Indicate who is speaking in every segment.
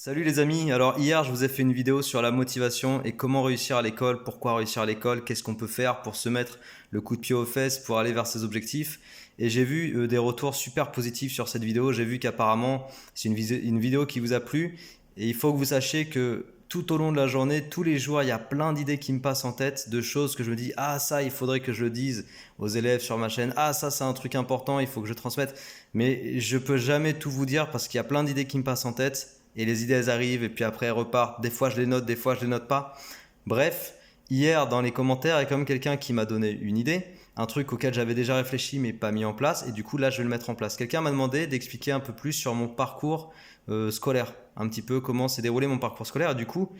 Speaker 1: Salut les amis, alors hier je vous ai fait une vidéo sur la motivation et comment réussir à l'école, pourquoi réussir à l'école, qu'est-ce qu'on peut faire pour se mettre le coup de pied aux fesses pour aller vers ses objectifs. Et j'ai vu des retours super positifs sur cette vidéo, j'ai vu qu'apparemment c'est une vidéo qui vous a plu et il faut que vous sachiez que tout au long de la journée, tous les jours, il y a plein d'idées qui me passent en tête, de choses que je me dis, ah ça il faudrait que je le dise aux élèves sur ma chaîne, ah ça c'est un truc important, il faut que je transmette. Mais je peux jamais tout vous dire parce qu'il y a plein d'idées qui me passent en tête et les idées elles arrivent et puis après elles repartent. Des fois je les note, des fois je les note pas. Bref, hier dans les commentaires, il y a quand même quelqu'un qui m'a donné une idée, un truc auquel j'avais déjà réfléchi mais pas mis en place et du coup là je vais le mettre en place. Quelqu'un m'a demandé d'expliquer un peu plus sur mon parcours scolaire, un petit peu comment s'est déroulé mon parcours scolaire et du coup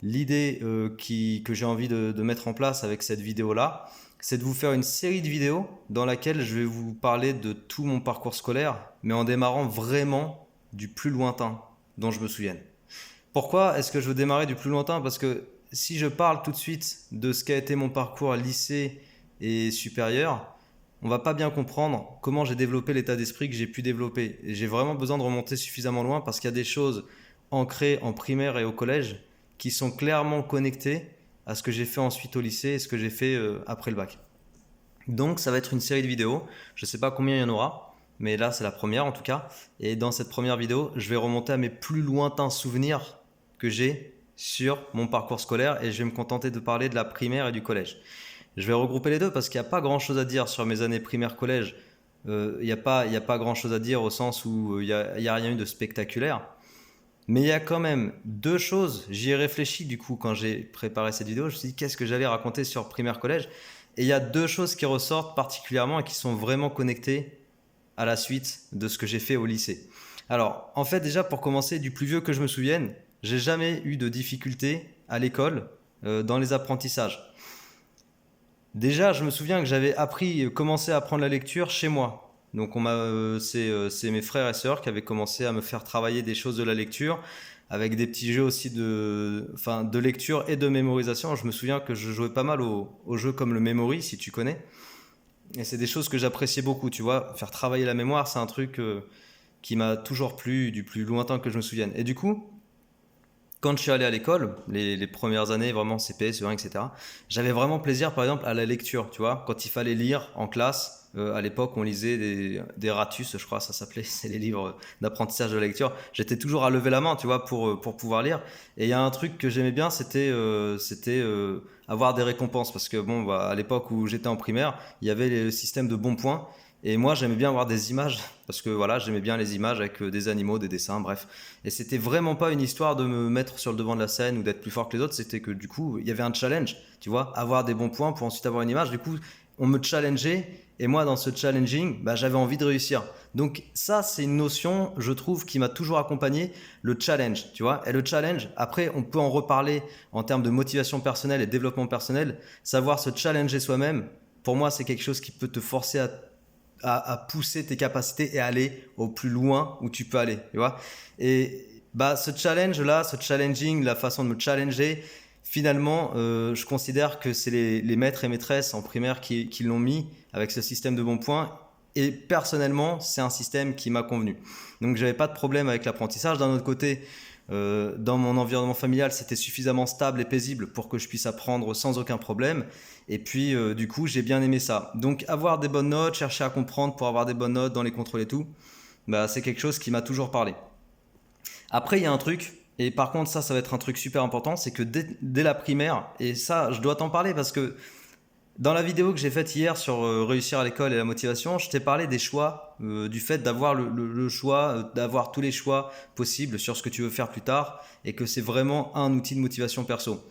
Speaker 1: l'idée que j'ai envie de mettre en place avec cette vidéo là, c'est de vous faire une série de vidéos dans laquelle je vais vous parler de tout mon parcours scolaire mais en démarrant vraiment du plus lointain dont je me souvienne. Pourquoi est-ce que je veux démarrer du plus lointain? Parce que si je parle tout de suite de ce qu'a été mon parcours lycée et supérieur, on va pas bien comprendre comment j'ai développé l'état d'esprit que j'ai pu développer. Et j'ai vraiment besoin de remonter suffisamment loin parce qu'il y a des choses ancrées en primaire et au collège qui sont clairement connectées à ce que j'ai fait ensuite au lycée et ce que j'ai fait après le bac. Donc ça va être une série de vidéos, je ne sais pas combien il y en aura, mais là c'est la première en tout cas. Et dans cette première vidéo, je vais remonter à mes plus lointains souvenirs que j'ai sur mon parcours scolaire et je vais me contenter de parler de la primaire et du collège. Je vais regrouper les deux parce qu'il n'y a pas grand chose à dire sur mes années primaire-collège. Il n'y a pas grand chose à dire au sens où il y a rien eu de spectaculaire. Mais il y a quand même deux choses, j'y ai réfléchi du coup quand j'ai préparé cette vidéo, je me suis dit qu'est-ce que j'allais raconter sur primaire-collège. Et il y a deux choses qui ressortent particulièrement et qui sont vraiment connectées à la suite de ce que j'ai fait au lycée. Alors, en fait, déjà pour commencer, du plus vieux que je me souvienne, j'ai jamais eu de difficultés à l'école dans les apprentissages. Déjà, je me souviens que j'avais commencé à apprendre la lecture chez moi. Donc, c'est mes frères et sœurs qui avaient commencé à me faire travailler des choses de la lecture, avec des petits jeux aussi de lecture et de mémorisation. Je me souviens que je jouais pas mal aux jeux comme le Memory, si tu connais. Et c'est des choses que j'appréciais beaucoup, tu vois. Faire travailler la mémoire, c'est un truc qui m'a toujours plu du plus lointain que je me souvienne. Et du coup, quand je suis allé à l'école, les premières années, vraiment CP, CE1, etc., j'avais vraiment plaisir, par exemple, à la lecture, tu vois. Quand il fallait lire en classe, à l'époque, on lisait des Ratus, je crois, ça s'appelait, c'est les livres d'apprentissage de la lecture. J'étais toujours à lever la main, tu vois, pour pouvoir lire. Et il y a un truc que j'aimais bien, c'était avoir des récompenses. Parce que, bon, bah, à l'époque où j'étais en primaire, il y avait le système de bons points. Et moi, j'aimais bien avoir des images, parce que voilà, j'aimais bien les images avec des animaux, des dessins, bref. Et c'était vraiment pas une histoire de me mettre sur le devant de la scène ou d'être plus fort que les autres, c'était que du coup, il y avait un challenge, tu vois, avoir des bons points pour ensuite avoir une image. Du coup, on me challengeait, et moi, dans ce challenging, bah, j'avais envie de réussir. Donc ça, c'est une notion, je trouve, qui m'a toujours accompagné, le challenge, tu vois. Et le challenge, après, on peut en reparler en termes de motivation personnelle et développement personnel, savoir se challenger soi-même. Pour moi, c'est quelque chose qui peut te forcer à pousser tes capacités et aller au plus loin où tu peux aller, tu vois. Et bah, ce challenge-là, ce challenging, la façon de me challenger, finalement, je considère que c'est les maîtres et maîtresses en primaire qui l'ont mis avec ce système de bons points. Et personnellement, c'est un système qui m'a convenu. Donc, j'avais pas de problème avec l'apprentissage. D'un autre côté, dans mon environnement familial, c'était suffisamment stable et paisible pour que je puisse apprendre sans aucun problème. Et puis, du coup, j'ai bien aimé ça. Donc, avoir des bonnes notes, chercher à comprendre pour avoir des bonnes notes dans les contrôles et tout, bah, c'est quelque chose qui m'a toujours parlé. Après, il y a un truc, et par contre, ça va être un truc super important, c'est que dès la primaire, et ça, je dois t'en parler parce que dans la vidéo que j'ai faite hier sur réussir à l'école et la motivation, je t'ai parlé des choix, du fait d'avoir le choix, d'avoir tous les choix possibles sur ce que tu veux faire plus tard, et que c'est vraiment un outil de motivation perso.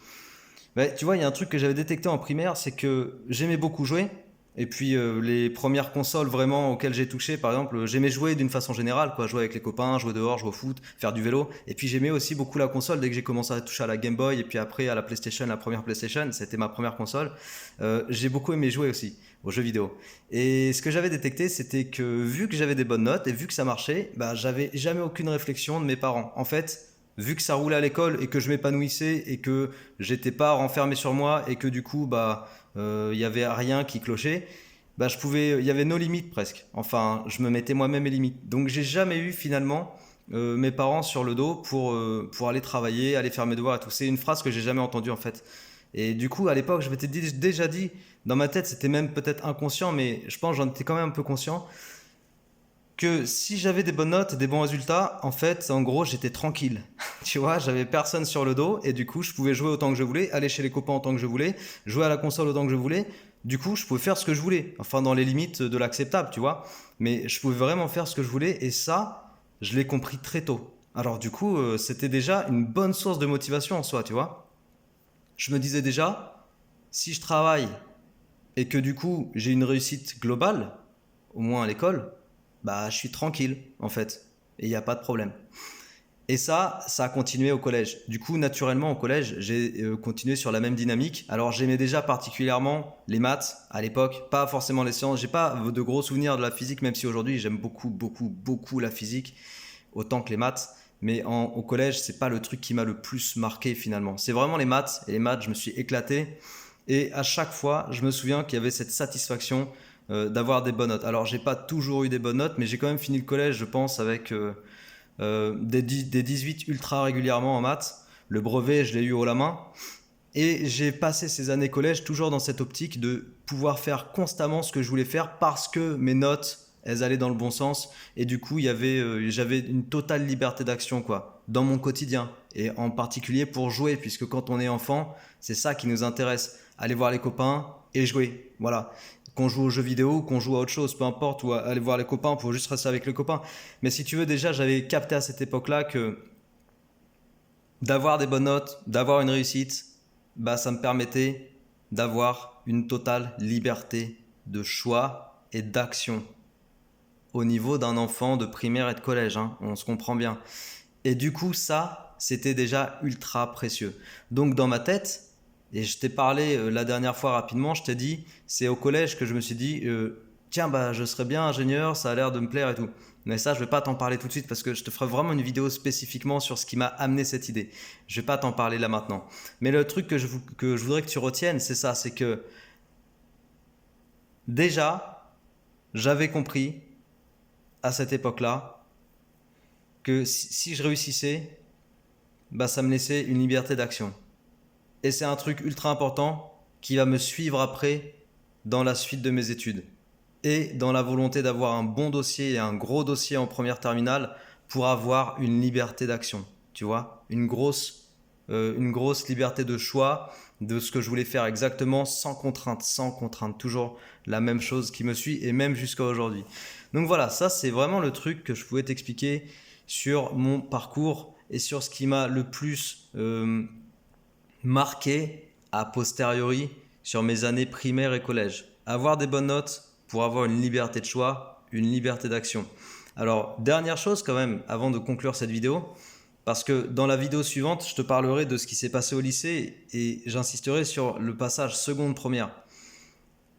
Speaker 1: Ouais, tu vois, il y a un truc que j'avais détecté en primaire, c'est que j'aimais beaucoup jouer. Et puis les premières consoles vraiment auxquelles j'ai touché, par exemple, j'aimais jouer d'une façon générale, quoi, jouer avec les copains, jouer dehors, jouer au foot, faire du vélo. Et puis j'aimais aussi beaucoup la console dès que j'ai commencé à toucher à la Game Boy et puis après à la PlayStation, la première PlayStation, c'était ma première console. J'ai beaucoup aimé jouer aussi aux jeux vidéo. Et ce que j'avais détecté, c'était que vu que j'avais des bonnes notes et vu que ça marchait, bah j'avais jamais aucune réflexion de mes parents. En fait, vu que ça roulait à l'école et que je m'épanouissais et que j'étais pas renfermé sur moi et que du coup bah il y avait rien qui clochait, il y avait nos limites presque. Enfin, je me mettais moi-même mes limites. Donc j'ai jamais eu finalement mes parents sur le dos pour aller travailler, aller faire mes devoirs et tout. C'est une phrase que j'ai jamais entendue en fait. Et du coup, à l'époque, je m'étais déjà dit, dans ma tête, c'était même peut-être inconscient, mais je pense que j'en étais quand même un peu conscient, que si j'avais des bonnes notes et des bons résultats, en fait, en gros, j'étais tranquille. Tu vois, j'avais personne sur le dos et du coup, je pouvais jouer autant que je voulais, aller chez les copains autant que je voulais, jouer à la console autant que je voulais. Du coup, je pouvais faire ce que je voulais, enfin dans les limites de l'acceptable, tu vois. Mais je pouvais vraiment faire ce que je voulais et ça, je l'ai compris très tôt. Alors du coup, c'était déjà une bonne source de motivation en soi, tu vois. Je me disais déjà, si je travaille et que du coup j'ai une réussite globale, au moins à l'école, bah je suis tranquille en fait. Et il n'y a pas de problème. Et ça a continué au collège. Du coup, naturellement, au collège, j'ai continué sur la même dynamique. Alors, j'aimais déjà particulièrement les maths à l'époque, pas forcément les sciences. J'ai pas de gros souvenirs de la physique, même si aujourd'hui, j'aime beaucoup, beaucoup, beaucoup la physique, autant que les maths. Mais au collège, c'est pas le truc qui m'a le plus marqué finalement. C'est vraiment les maths. Et les maths, je me suis éclaté. Et à chaque fois, je me souviens qu'il y avait cette satisfaction d'avoir des bonnes notes. Alors, j'ai pas toujours eu des bonnes notes, mais j'ai quand même fini le collège, je pense, avec des 18 ultra régulièrement en maths. Le brevet, je l'ai eu haut la main. Et j'ai passé ces années collège toujours dans cette optique de pouvoir faire constamment ce que je voulais faire parce que mes notes, elles allaient dans le bon sens. Et du coup, j'avais une totale liberté d'action quoi, dans mon quotidien. Et en particulier pour jouer, puisque quand on est enfant, c'est ça qui nous intéresse. Aller voir les copains et jouer. Voilà. Qu'on joue aux jeux vidéo ou qu'on joue à autre chose, peu importe, ou aller voir les copains pour juste rester avec les copains. Mais si tu veux, déjà, j'avais capté à cette époque-là que d'avoir des bonnes notes, d'avoir une réussite, bah, ça me permettait d'avoir une totale liberté de choix et d'action au niveau d'un enfant de primaire et de collège, hein, on se comprend bien. Et du coup, ça, c'était déjà ultra précieux. Donc dans ma tête, et je t'ai parlé la dernière fois rapidement, je t'ai dit, c'est au collège que je me suis dit, tiens, bah, je serais bien ingénieur, ça a l'air de me plaire et tout. Mais ça, je vais pas t'en parler tout de suite parce que je te ferai vraiment une vidéo spécifiquement sur ce qui m'a amené cette idée. Je vais pas t'en parler là maintenant. Mais le truc que je voudrais que tu retiennes, c'est ça, c'est que déjà, j'avais compris à cette époque-là que si je réussissais, bah, ça me laissait une liberté d'action. Et c'est un truc ultra important qui va me suivre après dans la suite de mes études. Et dans la volonté d'avoir un bon dossier et un gros dossier en première terminale pour avoir une liberté d'action. Tu vois, une grosse liberté de choix de ce que je voulais faire exactement sans contrainte, sans contrainte. Toujours la même chose qui me suit et même jusqu'à aujourd'hui. Donc voilà, ça c'est vraiment le truc que je pouvais t'expliquer sur mon parcours et sur ce qui m'a le plus marqué a posteriori sur mes années primaire et collège. Avoir des bonnes notes pour avoir une liberté de choix, une liberté d'action. Alors, dernière chose quand même, avant de conclure cette vidéo, parce que dans la vidéo suivante, je te parlerai de ce qui s'est passé au lycée et j'insisterai sur le passage seconde-première.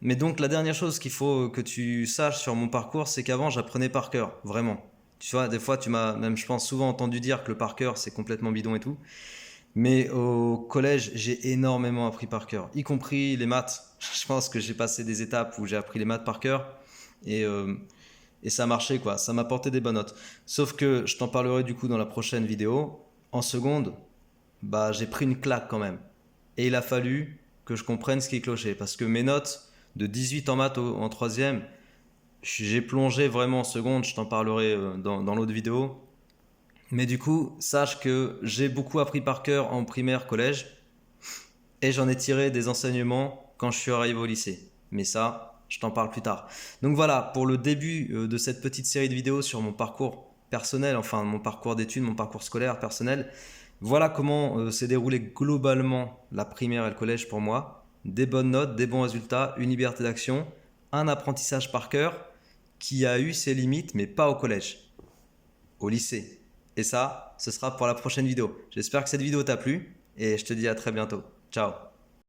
Speaker 1: Mais donc, la dernière chose qu'il faut que tu saches sur mon parcours, c'est qu'avant, j'apprenais par cœur, vraiment. Tu vois, des fois, tu m'as même, je pense, souvent entendu dire que le par cœur, c'est complètement bidon et tout. Mais au collège, j'ai énormément appris par cœur, y compris les maths. Je pense que j'ai passé des étapes où j'ai appris les maths par cœur et, euh, et ça marchait quoi, ça m'apportait des bonnes notes. Sauf que je t'en parlerai du coup dans la prochaine vidéo. En seconde, bah j'ai pris une claque quand même. Et il a fallu que je comprenne ce qui clochait parce que mes notes de 18 en maths en troisième, j'ai plongé vraiment en seconde, je t'en parlerai dans l'autre vidéo. Mais du coup, sache que j'ai beaucoup appris par cœur en primaire, collège, et j'en ai tiré des enseignements quand je suis arrivé au lycée. Mais ça, je t'en parle plus tard. Donc voilà, pour le début de cette petite série de vidéos sur mon parcours personnel, enfin mon parcours d'études, mon parcours scolaire personnel, voilà comment s'est déroulé globalement la primaire et le collège pour moi. Des bonnes notes, des bons résultats, une liberté d'action, un apprentissage par cœur qui a eu ses limites, mais pas au collège, au lycée. Et ça, ce sera pour la prochaine vidéo. J'espère que cette vidéo t'a plu et je te dis à très bientôt. Ciao.